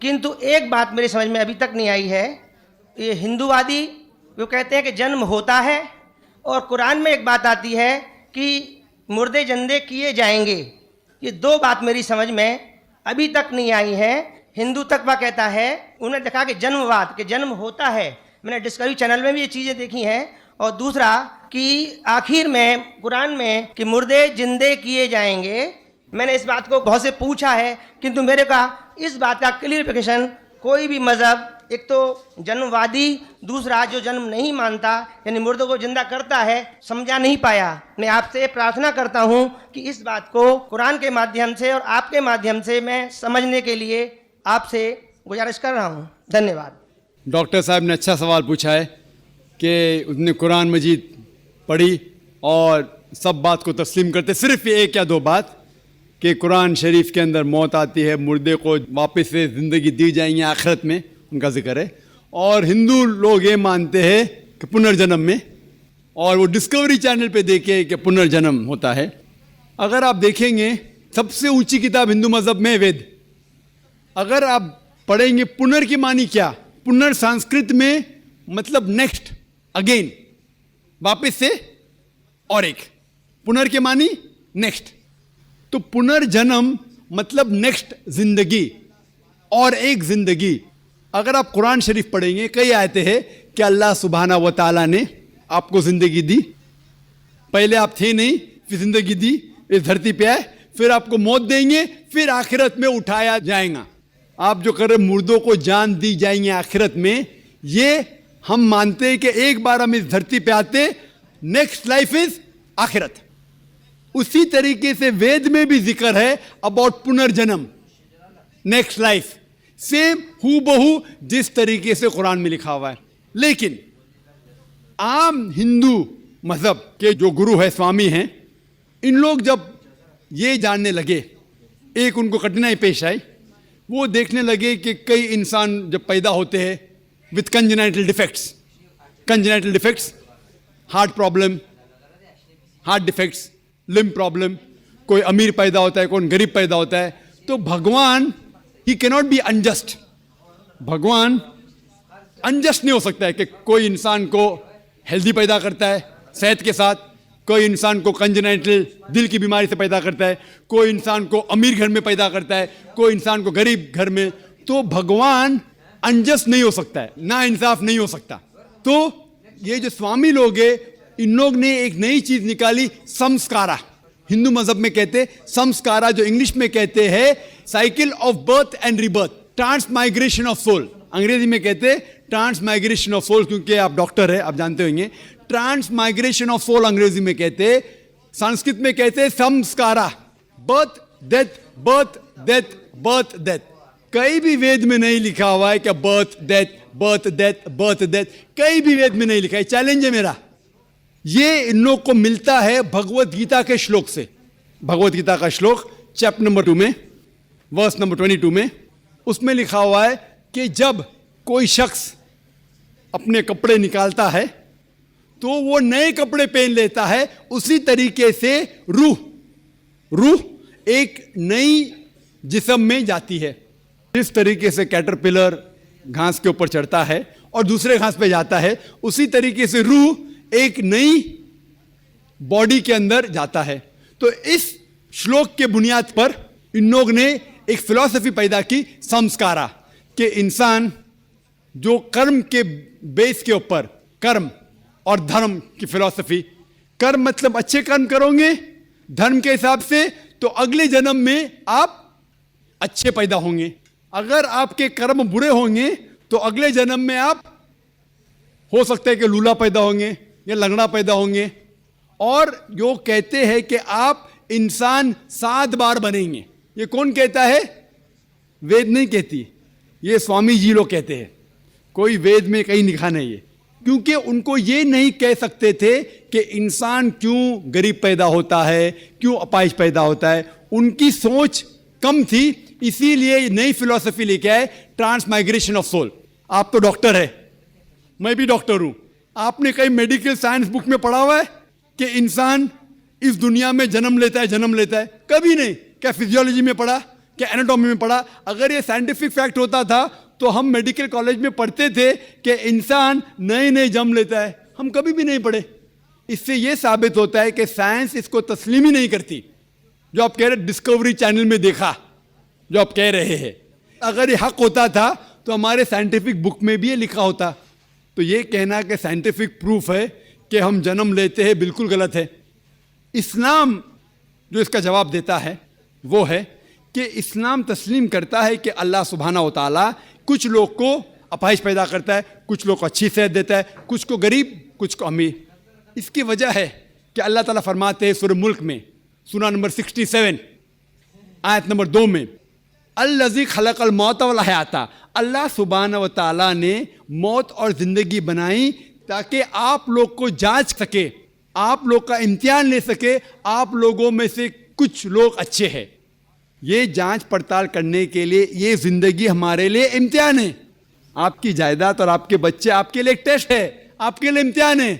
किंतु एक बात मेरी समझ में अभी तक नहीं आई है। ये हिंदूवादी वो कहते हैं कि जन्म होता है, और कुरान में एक बात आती है कि मुर्दे जिंदे किए जाएंगे। ये दो बात मेरी समझ में अभी तक नहीं आई है। हिंदू तकवा कहता है, उन्होंने देखा कि जन्मवाद, कि जन्म होता है, मैंने डिस्कवरी चैनल में भी ये चीज़ें देखी हैं। और दूसरा कि आखिर में कुरान में कि मुर्दे जिंदे किए जाएंगे। मैंने इस बात को बहुत से पूछा है, किंतु मेरे का इस बात का क्लियरिफिकेशन कोई भी मज़हब, एक तो जन्मवादी, दूसरा जो जन्म नहीं मानता यानी मुर्दों को जिंदा करता है, समझा नहीं पाया। मैं आपसे प्रार्थना करता हूं कि इस बात को कुरान के माध्यम से और आपके माध्यम से मैं समझने के लिए आपसे गुजारिश कर रहा हूं। धन्यवाद। डॉक्टर साहब ने अच्छा सवाल पूछा है कि उसने कुरान मजीद पढ़ी और सब बात को तस्लीम करते, सिर्फ एक या दो बात कि कुरान शरीफ के अंदर मौत आती है, मुर्दे को वापस से ज़िंदगी दी जाएंगी आखिरत में, उनका जिक्र है। और हिंदू लोग ये मानते हैं कि पुनर्जन्म में, और वो डिस्कवरी चैनल पे देखे कि पुनर्जन्म होता है। अगर आप देखेंगे सबसे ऊंची किताब हिंदू मज़हब में वेद, अगर आप पढ़ेंगे पुनर की मानी क्या, पुनर संस्कृत में मतलब नेक्स्ट, अगेन, वापस से, और एक, पुनर के मानी नेक्स्ट। तो पुनर्जन्म मतलब नेक्स्ट जिंदगी और एक जिंदगी। अगर आप कुरान शरीफ पढ़ेंगे, कई आयतें हैं कि अल्लाह सुब्हाना व तआला ने आपको जिंदगी दी, पहले आप थे नहीं, फिर जिंदगी दी, इस धरती पे आए, फिर आपको मौत देंगे, फिर आखिरत में उठाया जाएगा। आप जो कर रहे मुर्दों को जान दी जाएंगे आखिरत में, ये हम मानते हैं कि एक बार हम इस धरती पे आते, नेक्स्ट लाइफ इज आखिरत। उसी तरीके से वेद में भी जिक्र है अबाउट पुनर्जन्म, नेक्स्ट लाइफ, सेम हूबहू जिस तरीके से कुरान में लिखा हुआ है। लेकिन आम हिंदू मजहब के जो गुरु है, स्वामी हैं, इन लोग जब ये जानने लगे, एक उनको कठिनाई पेश आई, वो देखने लगे कि कई इंसान जब पैदा होते हैं with congenital defects, heart problem, heart defects, limb problem, कोई अमीर पैदा होता है, कोई गरीब पैदा होता है, तो भगवान ही कैनॉट बी अनजस्ट। भगवान अनजस्ट नहीं हो सकता है कि कोई इंसान को हेल्दी पैदा करता है सेहत के साथ, कोई इंसान को कंजेनाइटल दिल की बीमारी से पैदा करता है, कोई इंसान को अमीर घर में पैदा करता है, कोई इंसान को गरीब घर में। तो भगवान अनजस्ट नहीं हो सकता है, ना इंसाफ नहीं हो सकता। तो ये जो स्वामी लोग हैं, इन लोग ने एक नई चीज निकाली, संस्कारा। हिंदू मजहब में कहते संस्कारा, जो इंग्लिश में कहते हैं cycle of birth and rebirth, transmigration of soul. अंग्रेजी में कहते ट्रांसमाइग्रेशन ऑफ सोल, क्योंकि आप डॉक्टर है, आप जानते होंगे। ट्रांसमाइग्रेशन ऑफ सोल अंग्रेजी में कहते, संस्कृत में कहते संस्कारा, birth death, birth death, birth death. कहीं भी वेद में नहीं लिखा हुआ है कि birth death, birth death, birth death, कहीं भी वेद में नहीं लिखा है। चैलेंज है मेरा, ये इन लोग को मिलता है भगवत गीता के श्लोक से। भगवत गीता का श्लोक चैप्टर नंबर 2 में, वर्स नंबर 22 में, उसमें लिखा हुआ है कि जब कोई शख्स अपने कपड़े निकालता है तो वो नए कपड़े पहन लेता है, उसी तरीके से रूह एक नई जिस्म में जाती है। जिस तरीके से कैटरपिलर घास के ऊपर चढ़ता है और दूसरे घास पे जाता है, उसी तरीके से रूह एक नई बॉडी के अंदर जाता है। तो इस श्लोक के बुनियाद पर इन लोग ने एक फिलॉसफी पैदा की, संस्कारा, कि इंसान जो कर्म के बेस के ऊपर, कर्म और धर्म की फिलॉसफी, कर्म मतलब अच्छे कर्म करोगे धर्म के हिसाब से तो अगले जन्म में आप अच्छे पैदा होंगे, अगर आपके कर्म बुरे होंगे तो अगले जन्म में आप हो सकता है कि लूला पैदा होंगे या लंगड़ा पैदा होंगे। और जो कहते हैं कि आप इंसान 7 बार बनेंगे, ये कौन कहता है? वेद नहीं कहती, ये स्वामी जी लोग कहते हैं, कोई वेद में कहीं लिखा नहीं है। क्योंकि उनको ये नहीं कह सकते थे कि इंसान क्यों गरीब पैदा होता है, क्यों अपाहिज पैदा होता है, उनकी सोच कम थी, इसीलिए नई फिलॉसफी लेके आए, ट्रांसमाइग्रेशन ऑफ सोल। आप तो डॉक्टर है, मैं भी डॉक्टर हूं, आपने कहीं मेडिकल साइंस बुक में पढ़ा हुआ है कि इंसान इस दुनिया में जन्म लेता है? कभी नहीं। क्या फिजियोलॉजी में पढ़ा कि एनाटॉमी में पढ़ा। अगर ये साइंटिफिक फैक्ट होता था तो हम मेडिकल कॉलेज में पढ़ते थे कि इंसान नए नए जन्म लेता है, हम कभी भी नहीं पढ़े। इससे ये साबित होता है कि साइंस इसको तस्लीम ही नहीं करती। जो आप कह रहे डिस्कवरी चैनल में देखा, जो आप कह रहे हैं, अगर ये हक होता था तो हमारे साइंटिफिक बुक में भी ये लिखा होता। तो ये कहना कि साइंटिफिक प्रूफ है कि हम जन्म लेते हैं, बिल्कुल गलत है। इस्लाम जो इसका जवाब देता है वो है कि इस्लाम तस्लीम करता है कि अल्लाह सुब्हाना व तआला कुछ लोग को अपाहिज पैदा करता है, कुछ लोग को अच्छी सेहत देता है, कुछ को गरीब, कुछ को अमीर। इसकी वजह है कि अल्लाह ताला फरमाते हैं सूरह मुल्क में, सूरा नंबर 67 आयत नंबर 2 में, अल्लज़ी खलक़ल मौत वल हयाता, अल्लाह सुब्हाना व तआला ने मौत और ज़िंदगी बनाई ताकि आप लोग को जांच सके, आप लोग का इम्तिहान ले सके, आप लोगों में से कुछ लोग अच्छे हैं। ये जांच पड़ताल करने के लिए ये ज़िंदगी हमारे लिए इम्तिहान है। आपकी जायदाद और आपके बच्चे आपके लिए एक टेस्ट है, आपके लिए इम्तिहान है।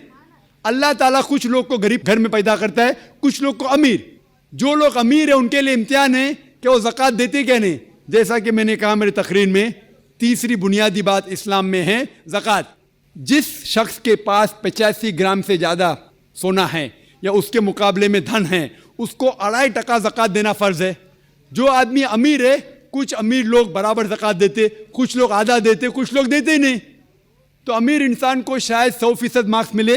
अल्लाह ताला कुछ लोग को गरीब घर में पैदा करता है, कुछ लोग को अमीर। जो लोग अमीर है उनके लिए इम्तिहान है कि वो ज़कात देते क्या नहीं। जैसा कि मैंने कहा मेरी तकरीर में, तीसरी बुनियादी बात इस्लाम में है ज़कात। जिस शख्स के पास 85 ग्राम से ज़्यादा सोना है या उसके मुकाबले में धन है, उसको 2.5% ज़कात देना फ़र्ज़ है। जो आदमी अमीर है, कुछ अमीर लोग बराबर ज़कात देते, कुछ लोग आधा देते, कुछ लोग देते ही नहीं। तो अमीर इंसान को शायद 100% मार्क्स मिले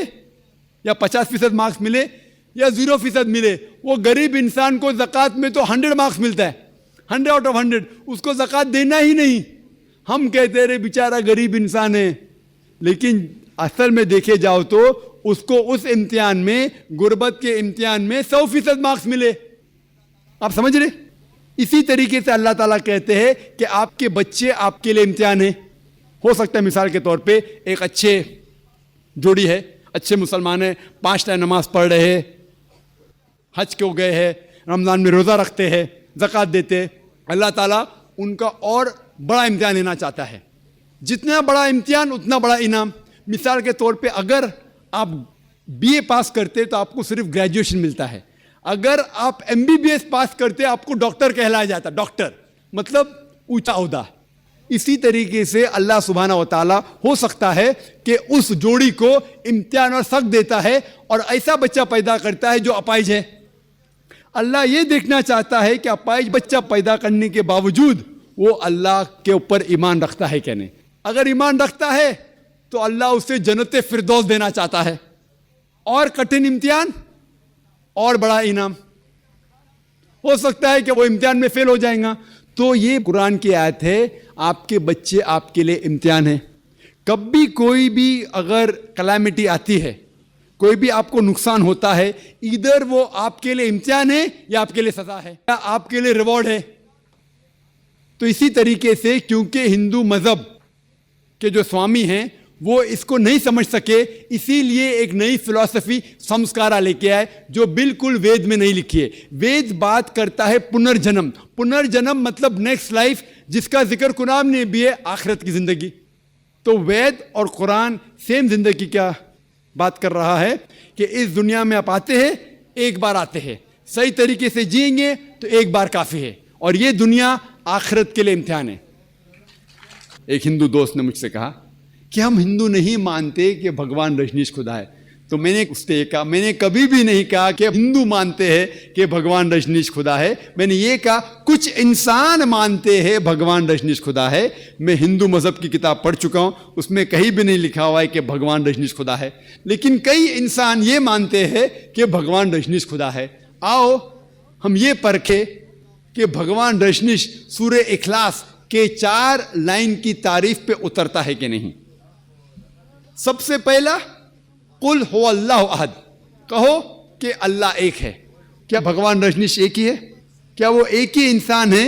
या 50% मार्क्स मिले या 0% मिले। वो गरीब इंसान को ज़कात में तो 100 मार्क्स मिलता है, 100 आउट ऑफ 100, उसको ज़कात देना ही नहीं। हम कहते रहे बेचारा गरीब इंसान है, लेकिन असल में देखे जाओ तो उसको उस इम्तिहान में, गुर्बत के इम्तिहान में 100% मार्क्स मिले। आप समझ रहे? इसी तरीके से अल्लाह ताला कहते हैं कि आपके बच्चे आपके लिए इम्तिहान है। हो सकता है मिसाल के तौर पे एक अच्छे जोड़ी है, अच्छे मुसलमान है, 5 टाइम नमाज पढ़ रहे हैं, हज को गए हैं, रमज़ान में रोज़ा रखते हैं, ज़कात देते हैं। अल्लाह ताला उनका और बड़ा इम्तिहान लेना चाहता है। जितना बड़ा इम्तिहान उतना बड़ा इनाम। मिसाल के तौर पे अगर आप BA पास करते तो आपको सिर्फ ग्रेजुएशन मिलता है। अगर आप MBBS पास करते आपको डॉक्टर कहलाया जाता। डॉक्टर मतलब ऊंचा ओहदा। इसी तरीके से अल्लाह सुब्हाना व तआला हो सकता है कि उस जोड़ी को इम्तिहान और सख्त देता है और ऐसा बच्चा पैदा करता है जो अपाहिज है। अल्लाह ये देखना चाहता है कि अपाहिज बच्चा पैदा करने के बावजूद वो अल्लाह के ऊपर ईमान रखता है क्या नहीं। अगर ईमान रखता है तो अल्लाह उसे जन्नत फिरदौस देना चाहता है। और कठिन इम्तिहान और बड़ा इनाम। हो सकता है कि वो इम्तिहान में फेल हो जाएगा। तो ये कुरान की आयत है, आपके बच्चे आपके लिए इम्तिहान है। कभी कोई भी अगर कलामिटी आती है, कोई भी आपको नुकसान होता है, इधर वो आपके लिए इम्तिहान है या आपके लिए सजा है या आपके लिए रिवॉर्ड है। तो इसी तरीके से क्योंकि हिंदू मजहब के जो स्वामी हैं वो इसको नहीं समझ सके, इसीलिए एक नई फिलॉसफी संस्कारा लेके आए जो बिल्कुल वेद में नहीं लिखी है। वेद बात करता है पुनर्जन्म। पुनर्जन्म मतलब नेक्स्ट लाइफ, जिसका जिक्र कुरान में भी है, आखिरत की जिंदगी। तो वेद और कुरान सेम जिंदगी क्या बात कर रहा है कि इस दुनिया में आप आते हैं, एक बार आते हैं, सही तरीके से जिएंगे तो एक बार काफ़ी है, और ये दुनिया आखिरत के लिए इम्तिहान है। एक हिंदू दोस्त ने मुझसे कहा कि हम हिंदू नहीं मानते कि भगवान रजनीश खुदा है। तो मैंने उससे कहा, मैंने कभी भी नहीं कहा कि हिंदू मानते हैं कि भगवान रजनीश खुदा है। मैंने ये कहा कुछ इंसान मानते हैं भगवान रजनीश खुदा है। मैं हिंदू मज़हब की किताब पढ़ चुका हूँ, उसमें कहीं भी नहीं लिखा हुआ है कि भगवान रजनीश खुदा है, लेकिन कई इंसान ये मानते हैं कि भगवान रजनीश खुदा है। आओ हम ये परखें कि भगवान रजनीश सूरह इखलास के 4 लाइन की तारीफ पे उतरता है कि नहीं। सबसे पहला, कुल हो अल्लाह अहद, कहो कि अल्लाह एक है। क्या भगवान रजनीश एक ही है? क्या वो एक ही इंसान है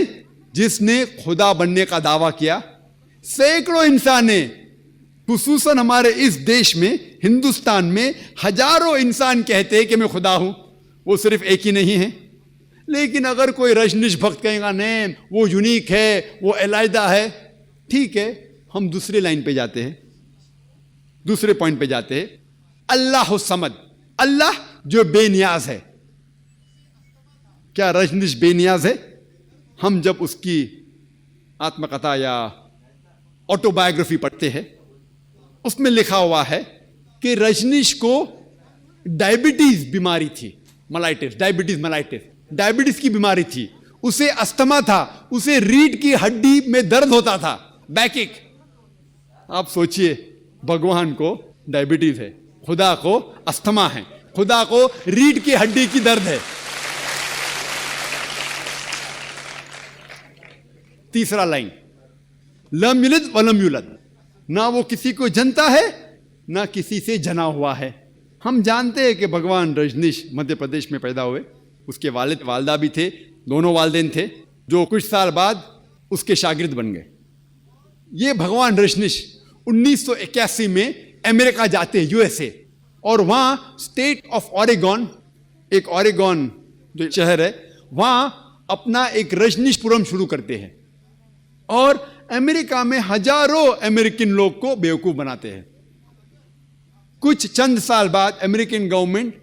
जिसने खुदा बनने का दावा किया? सैकड़ों इंसान है, खुसूसन हमारे इस देश में, हिंदुस्तान में हजारों इंसान कहते हैं कि मैं खुदा हूं। वो सिर्फ एक ही नहीं है। लेकिन अगर कोई रजनीश भक्त कहेगा नहीं वो यूनिक है, वो अलहदा है, ठीक है, हम दूसरी लाइन पे जाते हैं, दूसरे पॉइंट पे जाते हैं। अल्लाह समद, अल्लाह जो बेनियाज है। क्या रजनीश बेनियाज है? हम जब उसकी आत्मकथा या ऑटोबायोग्राफी पढ़ते हैं, उसमें लिखा हुआ है कि रजनीश को डायबिटीज बीमारी थी, डायबिटीज की बीमारी थी, उसे अस्थमा था, उसे रीढ़ की हड्डी में दर्द होता था, बैकएक। आप सोचिए, भगवान को डायबिटीज है, खुदा को अस्थमा है, खुदा को रीढ़ की हड्डी की दर्द है। तीसरा लाइन, लम युलिद वलम यूलद, ना वो किसी को जनता है ना किसी से जना हुआ है। हम जानते हैं कि भगवान रजनीश मध्य प्रदेश में पैदा हुए, उसके वालिद वालदा भी थे, दोनों वालिदैन थे, जो कुछ साल बाद उसके शागिर्द बन गए। ये भगवान रजनीश 1981 में अमेरिका जाते हैं, यूएसए, और वहां स्टेट ऑफ ऑरेगॉन, एक ऑरेगॉन जो शहर है, वहां अपना एक रजनीशपुरम शुरू करते हैं और अमेरिका में हजारों अमेरिकन लोग को बेवकूफ बनाते हैं। कुछ चंद साल बाद अमेरिकन गवर्नमेंट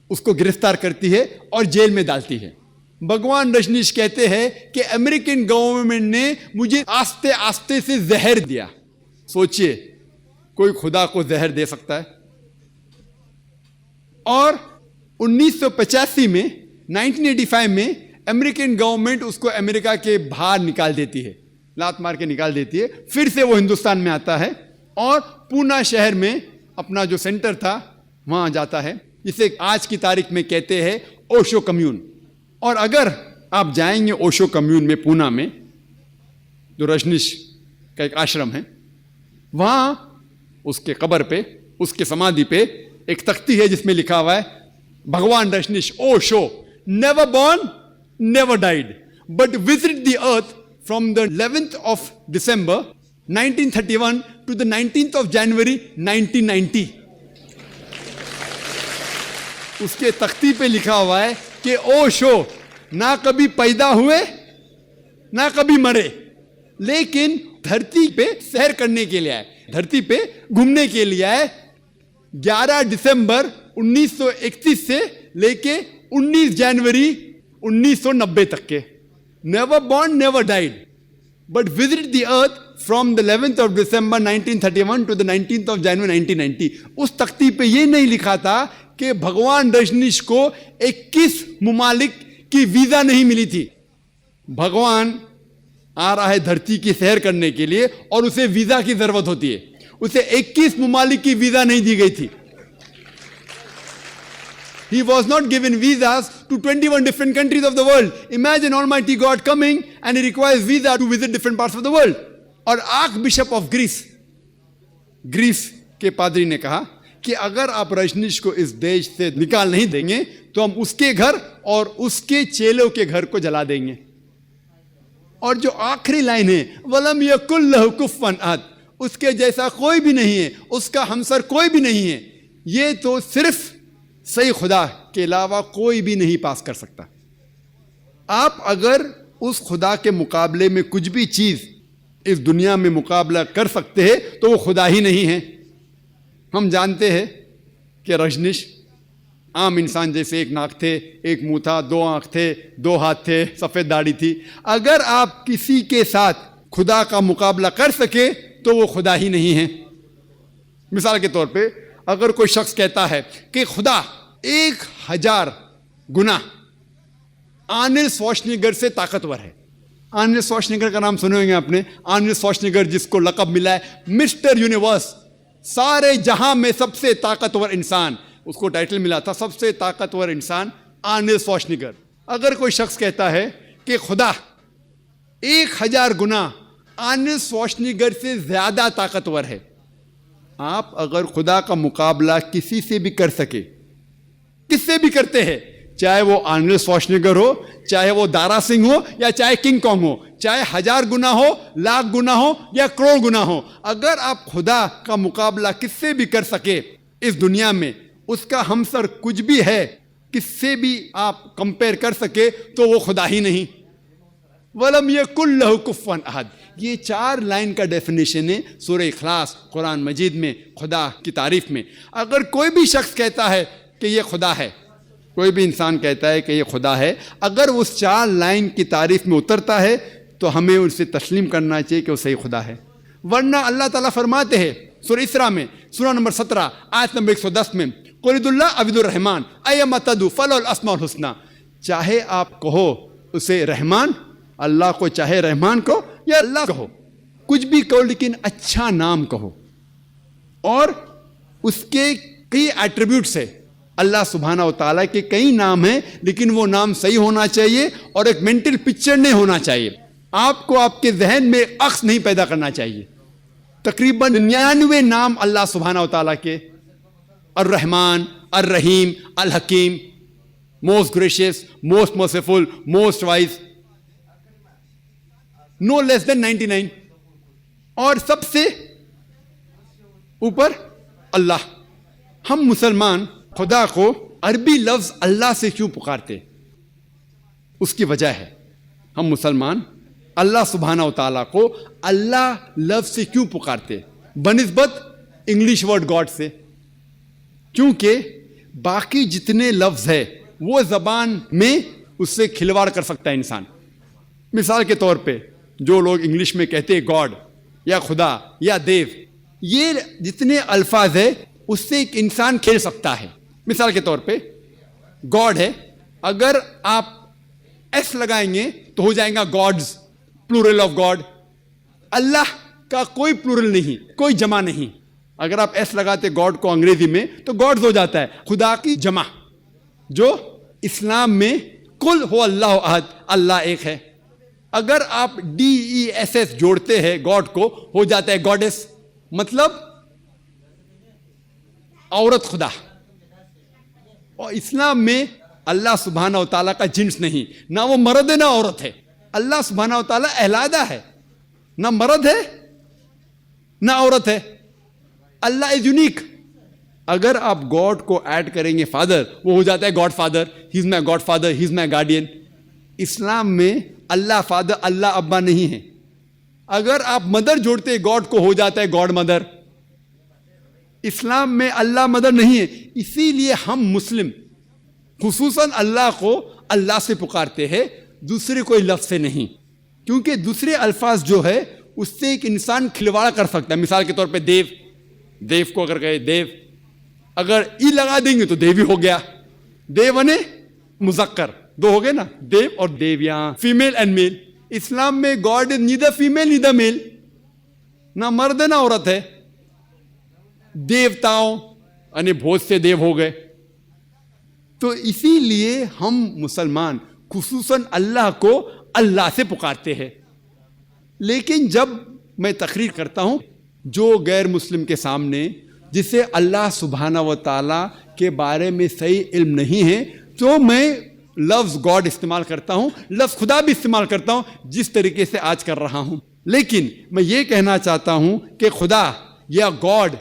उसको गिरफ्तार करती है और जेल में डालती है। भगवान रजनीश कहते हैं कि अमेरिकन गवर्नमेंट ने मुझे आस्ते आस्ते से जहर दिया। सोचिए, कोई खुदा को जहर दे सकता है? और 1985 में, 1985 में अमेरिकन गवर्नमेंट उसको अमेरिका के बाहर निकाल देती है, लात मार के निकाल देती है। फिर से वो हिंदुस्तान में आता है और पूना शहर में अपना जो सेंटर था वहां जाता है, जिसे आज की तारीख में कहते हैं ओशो कम्यून। और अगर आप जाएंगे ओशो कम्यून में, पूना में, जो रजनीश का एक आश्रम है, वहां उसके कब्र पे, उसके समाधि पे एक तख्ती है जिसमें लिखा हुआ है, Bhagwan Rajneesh Osho never born never died but visit the earth from the 11th of December 1931 to the 19th of January 1990। उसके तख्ती पे लिखा हुआ है कि ओशो ना कभी पैदा हुए ना कभी मरे, लेकिन धरती पे सैर करने के लिए आए, धरती पे घूमने के लिए आए। 11 दिसंबर 1931 से लेके 19 जनवरी 1990 तक के, never born never died but visited the earth from the 11th of December 1931 to the 19th of January 1990। उस तख्ती पे ये नहीं लिखा था कि भगवान रजनीश को 21 मुमालिक की वीजा नहीं मिली थी। भगवान आ रहा है धरती की सैर करने के लिए और उसे वीजा की जरूरत होती है, उसे 21 मुमालिक की वीजा नहीं दी गई थी। He was not given visas to 21 different countries of the world. Imagine Almighty God coming and he requires visa to visit different parts of the world. और आर्कबिशप ऑफ ग्रीस के पादरी ने कहा कि अगर आप रजनीश को इस देश से निकाल नहीं देंगे तो हम उसके घर और उसके चेलों के घर को जला देंगे। और जो आखिरी लाइन है, वलम यकुल लहु कुफुवन अहद, उसके जैसा कोई भी नहीं है, उसका हमसर कोई भी नहीं है, ये तो सिर्फ सही खुदा के अलावा कोई भी नहीं पास कर सकता। आप अगर उस खुदा के मुकाबले में कुछ भी चीज इस दुनिया में मुकाबला कर सकते हैं तो वो खुदा ही नहीं है। हम जानते हैं कि रजनीश आम इंसान जैसे एक नाक थे, एक मुंह था, 2 आंख थे, 2 हाथ थे, सफेद दाढ़ी थी। अगर आप किसी के साथ खुदा का मुकाबला कर सके तो वो खुदा ही नहीं है। मिसाल के तौर पे, अगर कोई शख्स कहता है कि खुदा 1000 गुना आर्नल्ड श्वार्ज़नेगर से ताकतवर है। आर्नल्ड श्वार्ज़नेगर का नाम सुने होंगे आपने, आर्नल्ड श्वार्ज़नेगर जिसको लक़ब मिला है मिस्टर यूनिवर्स, सारे जहां में सबसे ताकतवर इंसान, उसको टाइटल मिला था सबसे ताकतवर इंसान आर्नल्ड श्वार्ज़नेगर। अगर कोई शख्स कहता है कि खुदा 1000 गुना आर्नल्ड श्वार्ज़नेगर से ज्यादा ताकतवर है, आप अगर खुदा का मुकाबला किसी से भी कर सके, किससे भी करते हैं, चाहे वो आर्नल्ड श्वार्ज़नेगर हो, चाहे वो दारा सिंह हो, या चाहे किंग कॉन्ग हो, चाहे 1000 गुना हो, लाख गुना हो या करोड़ गुना हो, अगर आप खुदा का मुकाबला किससे भी कर सके इस दुनिया में, उसका हमसर कुछ भी है, किससे भी आप कंपेयर कर सके तो वो खुदा ही नहीं। वलम यकुल लहु कुफुवन अहद, ये 4 लाइन का डेफिनेशन है सूरह इखलास कुरान मजीद में खुदा की तारीफ में। अगर कोई भी शख्स कहता है कि ये खुदा है कोई भी इंसान कहता है कि ये खुदा है, अगर वो 4 लाइन की तारीफ में उतरता है तो हमें उसे तस्लीम करना चाहिए कि वो सही खुदा है। वरना अल्लाह ताला फरमाते हैं सूरह इसरा में, सूरह नंबर 17 आयत नंबर 110 में, कुलिदुल्लाह अबिदुर रहमान अय्यमा तदू फलहुल अस्माउल हुस्ना, चाहे आप कहो उसे रहमान, अल्लाह को चाहे रहमान कहो या अल्लाह कहो, कुछ भी कहो लेकिन अच्छा नाम कहो। और उसके कई एट्रीब्यूट्स है, अल्लाह सुब्हाना व तआला के कई नाम हैं, लेकिन वो नाम सही होना चाहिए और एक मेंटल पिक्चर नहीं होना चाहिए। आपको आपके जहन में अक्स नहीं पैदा करना चाहिए। तकरीबन 99 नाम अल्लाह सुब्हाना व तआला के, अर रहमान, अर रहीम, अल हकीम, most gracious, most merciful, most wise, no less than 99। और सबसे ऊपर अल्लाह। हम मुसलमान खुदा को अरबी लफ्ज अल्लाह से क्यों पुकारते? उसकी वजह है, हम मुसलमान अल्लाह सुब्हाना व तआला को अल्लाह लफ्ज से क्यों पुकारते बनिस्बत इंग्लिश वर्ड गॉड से? क्योंकि बाकी जितने लफ्ज है वो जबान में उससे खिलवाड़ कर सकता है इंसान। मिसाल के तौर पे जो लोग इंग्लिश में कहते हैं गॉड या खुदा या देव, ये जितने अल्फाज है उससे एक इंसान खेल सकता है। मिसाल के तौर पे गॉड है, अगर आप एस लगाएंगे तो हो जाएगा गॉड्स, प्लूरल ऑफ गॉड। अल्लाह का कोई प्लूरल नहीं, कोई जमा नहीं। अगर आप एस लगाते गॉड को अंग्रेजी में तो गॉड्स हो जाता है, खुदा की जमा। जो इस्लाम में कुल हो अल्लाह अहद, अल्लाह एक है। अगर आप DESS जोड़ते हैं गॉड को, हो जाता है गॉडेस, मतलब औरत खुदा। और इस्लाम में अल्लाह सुब्हाना व तआला का जिन्स नहीं, ना वो मर्द है ना औरत है। अल्लाह सुब्हाना व तआला अलहदा है, ना मर्द है ना औरत है। अल्लाह इज यूनिक। अगर आप गॉड को ऐड करेंगे फादर, वो हो जाता है God father, he is my God father, he is my guardian. Islam में अल्लाह फादर, अल्लाह अब्बा नहीं है। अगर आप मदर जोड़ते गॉड को, हो जाता है गॉड मदर। इस्लाम में अल्लाह मदर नहीं है। इसीलिए हम मुस्लिम खुसूसन अल्लाह को अल्लाह से पुकारते हैं, दूसरे कोई लफ्ज से नहीं। क्योंकि दूसरे अल्फाज जो है उससे एक इंसान खिलवाड़ कर सकता है। मिसाल के तौर पे देव, देव को अगर कहे देव, अगर ई लगा देंगे तो देवी हो गया। देव ने मुजक्कर, दो हो गए ना, देव और देव, यहां फीमेल एंड मेल। इस्लाम में God is neither female neither male, ना मर्द ना औरत है। देवताओं यानी बहुत से देव हो गए। तो इसीलिए हम मुसलमान खुसूसन अल्लाह को अल्लाह से पुकारते हैं। लेकिन जब मैं तकरीर करता हूं जो गैर मुस्लिम के सामने, जिसे अल्लाह सुब्हाना व तआला के बारे में सही इल्म नहीं है, तो मैं लफ्ज गॉड इस्तेमाल करता हूं, लफ्ज खुदा भी इस्तेमाल करता हूं, जिस तरीके से आज कर रहा हूं। लेकिन मैं ये कहना चाहता हूं कि खुदा या गॉड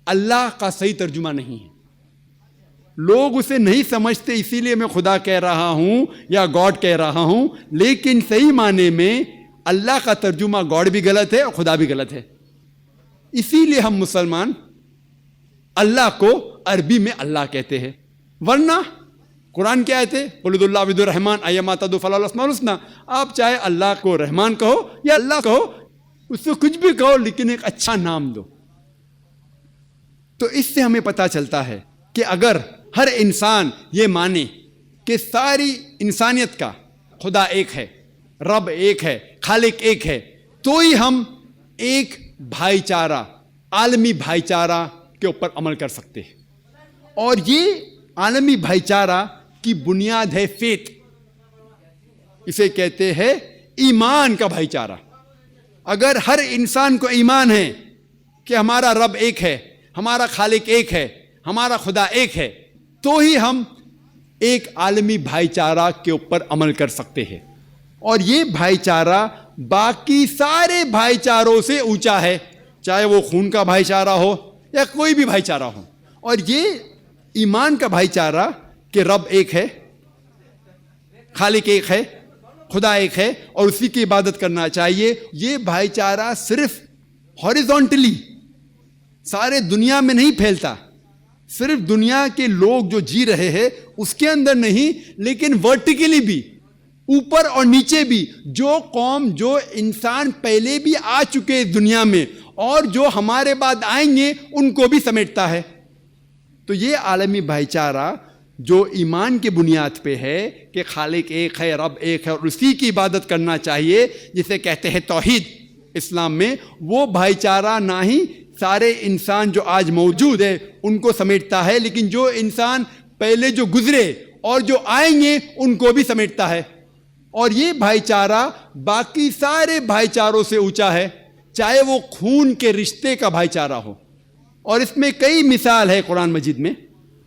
अल्लाह का सही तर्जुमा नहीं है। लोग उसे नहीं समझते, इसीलिए मैं खुदा कह रहा हूं या गॉड कह रहा हूं। लेकिन सही माने में अल्लाह का तर्जुमा गॉड भी गलत है और खुदा भी गलत है। इसीलिए हम मुसलमान अल्लाह को अरबी में अल्लाह कहते हैं। वरना कुरान क्या आयत है, कुलिदुल्लाह अबिदुर रहमान अय्यमा तदू फलहुल अस्माउल हुस्ना। आप चाहे अल्लाह को रहमान कहो या अल्लाह कहो, उससे कुछ भी कहो, लेकिन एक अच्छा नाम दो। तो इससे हमें पता चलता है कि अगर हर इंसान ये माने कि सारी इंसानियत का खुदा एक है, रब एक है, खालिक एक है, तो ही हम एक भाईचारा, आलमी भाईचारा के ऊपर अमल कर सकते हैं। और ये आलमी भाईचारा की बुनियाद है फेथ। इसे कहते हैं ईमान का भाईचारा। अगर हर इंसान को ईमान है कि हमारा रब एक है, हमारा खालिक एक है, हमारा खुदा एक है, तो ही हम एक आलमी भाईचारा के ऊपर अमल कर सकते हैं। और ये भाईचारा बाकी सारे भाईचारों से ऊंचा है, चाहे वो खून का भाईचारा हो या कोई भी भाईचारा हो। और ये ईमान का भाईचारा कि रब एक है, खालिक एक है, खुदा एक है और उसी की इबादत करना चाहिए, ये भाईचारा सिर्फ हॉरिजॉन्टली सारे दुनिया में नहीं फैलता, सिर्फ दुनिया के लोग जो जी रहे हैं उसके अंदर नहीं, लेकिन वर्टिकली भी, ऊपर और नीचे भी, जो कौम, जो इंसान पहले भी आ चुके इस दुनिया में और जो हमारे बाद आएंगे उनको भी समेटता है। तो ये आलमी भाईचारा जो ईमान की बुनियाद पे है कि खालिक एक है, रब एक है और उसी की इबादत करना चाहिए, जिसे कहते हैं तौहीद इस्लाम में, वो भाईचारा ना ही सारे इंसान जो आज मौजूद है उनको समेटता है, लेकिन जो इंसान पहले जो गुजरे और जो आएंगे उनको भी समेटता है। और ये भाईचारा बाकी सारे भाईचारों से ऊंचा है, चाहे वो खून के रिश्ते का भाईचारा हो। और इसमें कई मिसाल है कुरान मजीद में।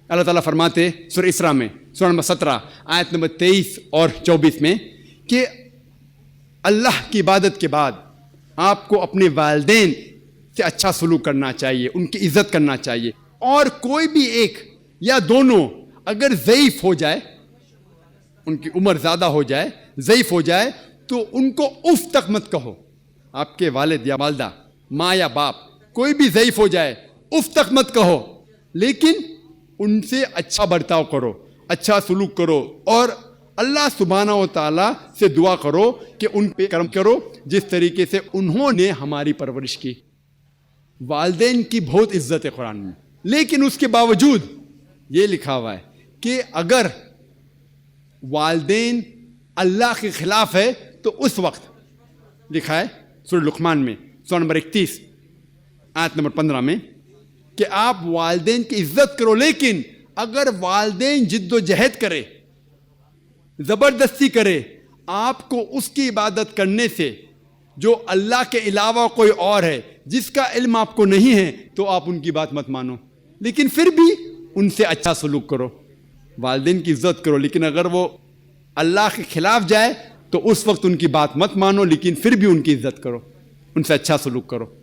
अल्लाह ताला फरमाते सूरह इसरा में, सूरह नंबर 17 आयत नंबर 23 और 24 में कि अल्लाह की इबादत के बाद आपको अपने वालिदैन से अच्छा सलूक करना चाहिए, उनकी इज्जत करना चाहिए। और कोई भी एक या दोनों अगर ज़ईफ़ हो जाए, उनकी उम्र ज़्यादा हो जाए, ज़ईफ़ हो जाए, तो उनको उफ तक मत कहो। आपके वालिद या वालदा, माँ या बाप, कोई भी ज़ईफ़ हो जाए उफ तक मत कहो, लेकिन उनसे अच्छा बर्ताव करो, अच्छा सलूक करो और अल्लाह सुब्हानहू व तआला से दुआ करो कि उन पे करम करो जिस तरीके से उन्होंने हमारी परवरिश की। वालिदैन की बहुत इज्जत है कुरान में, लेकिन उसके बावजूद ये लिखा हुआ है कि अगर वालिदैन अल्लाह के खिलाफ है तो उस वक्त लिखा है सूरह लुक़मान में, सूरह नंबर 31 आयत नंबर 15 में, कि आप वालिदैन की इज्जत करो, लेकिन अगर वालिदैन जिद्दोजहद करे, ज़बरदस्ती करे आपको उसकी इबादत करने से जो अल्लाह के अलावा कोई और है, जिसका इल्म आपको नहीं है, तो आप उनकी बात मत मानो, लेकिन फिर भी उनसे अच्छा सलूक करो, वालिदैन की इज्जत करो। लेकिन अगर वो अल्लाह के खिलाफ जाए तो उस वक्त उनकी बात मत मानो, लेकिन फिर भी उनकी इज्जत करो, उनसे अच्छा सलूक करो।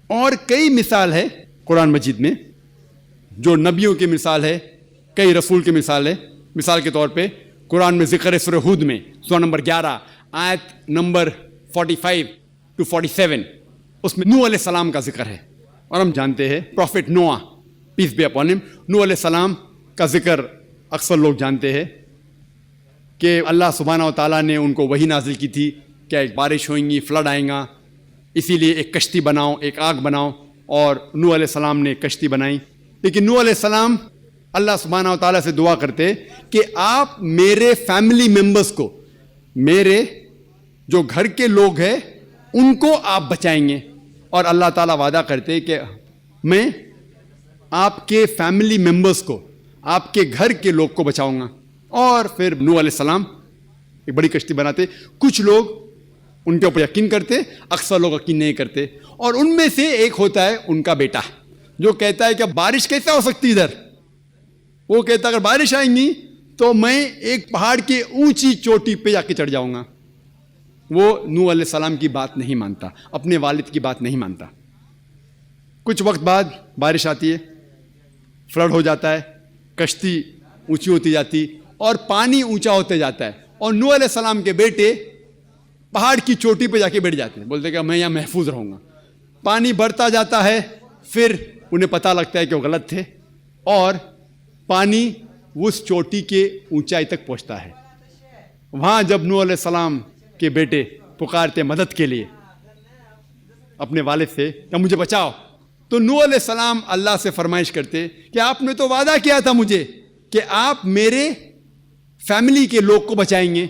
और कई मिसाल है कुरान मजीद में, जो नबियों की मिसाल है, कई रसूल की मिसाल है। मिसाल के तौर पे कुरान में जिक्र है सूरह हुद में, सूरह नंबर 11 आयत नंबर 45 to 47, उसमें नूह अलैहिस्सलाम का जिक्र है। और हम जानते हैं प्रॉफिट नोआ, पीस बी अपॉन हिम, नूह अलैहिस्सलाम का जिक्र अक्सर लोग जानते हैं कि अल्लाह सुब्हानहू व तआला ने उनको वही नाजिल की थी कि एक बारिश होएंगी, फ्लड आएगा, इसीलिए एक कश्ती बनाओ, एक आग बनाओ, और नूह अलैहिस्सलाम ने कश्ती बनाई। लेकिन नूह अलैहिस्सलाम अल्लाह सुब्हानहू व तआला से दुआ करते कि आप मेरे फैमिली मेंबर्स को, मेरे जो घर के लोग हैं उनको आप बचाएंगे। और अल्लाह ताला वादा करते कि मैं आपके फैमिली मेंबर्स को, आपके घर के लोग को बचाऊंगा। और फिर नूह अलैहिस्सलाम एक बड़ी कश्ती बनाते। कुछ लोग उनके ऊपर यकीन करते, अक्सर लोग यकीन नहीं करते। और उनमें से एक होता है उनका बेटा, जो कहता है कि बारिश कैसे हो सकती इधर। वो कहता है अगर बारिश आएंगी तो मैं एक पहाड़ के ऊंची चोटी पे जाके चढ़ जाऊंगा। वो नूह अलैहिस्सलाम की बात नहीं मानता, अपने वालिद की बात नहीं मानता। कुछ वक्त बाद बारिश आती है, फ्लड हो जाता है, कश्ती ऊंची होती जाती और पानी ऊंचा होते जाता है। और नूह अलैहिस्सलाम के बेटे पहाड़ की चोटी पे जाके बैठ जाते हैं, बोलते कि मैं यहाँ महफूज रहूँगा। पानी बढ़ता जाता है, फिर उन्हें पता लगता है कि वो गलत थे और पानी उस चोटी के ऊंचाई तक पहुँचता है। वहाँ जब नूह अलैहिस्सलाम के बेटे पुकारते मदद के लिए अपने वालिद से कि मुझे बचाओ, तो नूह अलैहिस्सलाम अल्लाह से फरमाइश करते कि आपने तो वादा किया था मुझे कि आप मेरे फैमिली के लोग को बचाएंगे,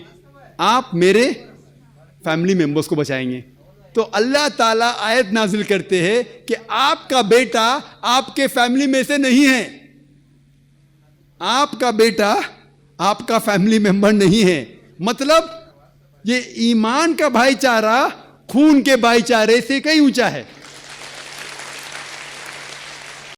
आप मेरे फैमिली मेंबर्स को बचाएंगे। तो अल्लाह ताला आयत नाजिल करते हैं कि आपका बेटा आपके फैमिली में से नहीं है, आपका बेटा आपका फैमिली मेंबर नहीं है। मतलब ये ईमान का भाईचारा खून के भाईचारे से कहीं ऊंचा है।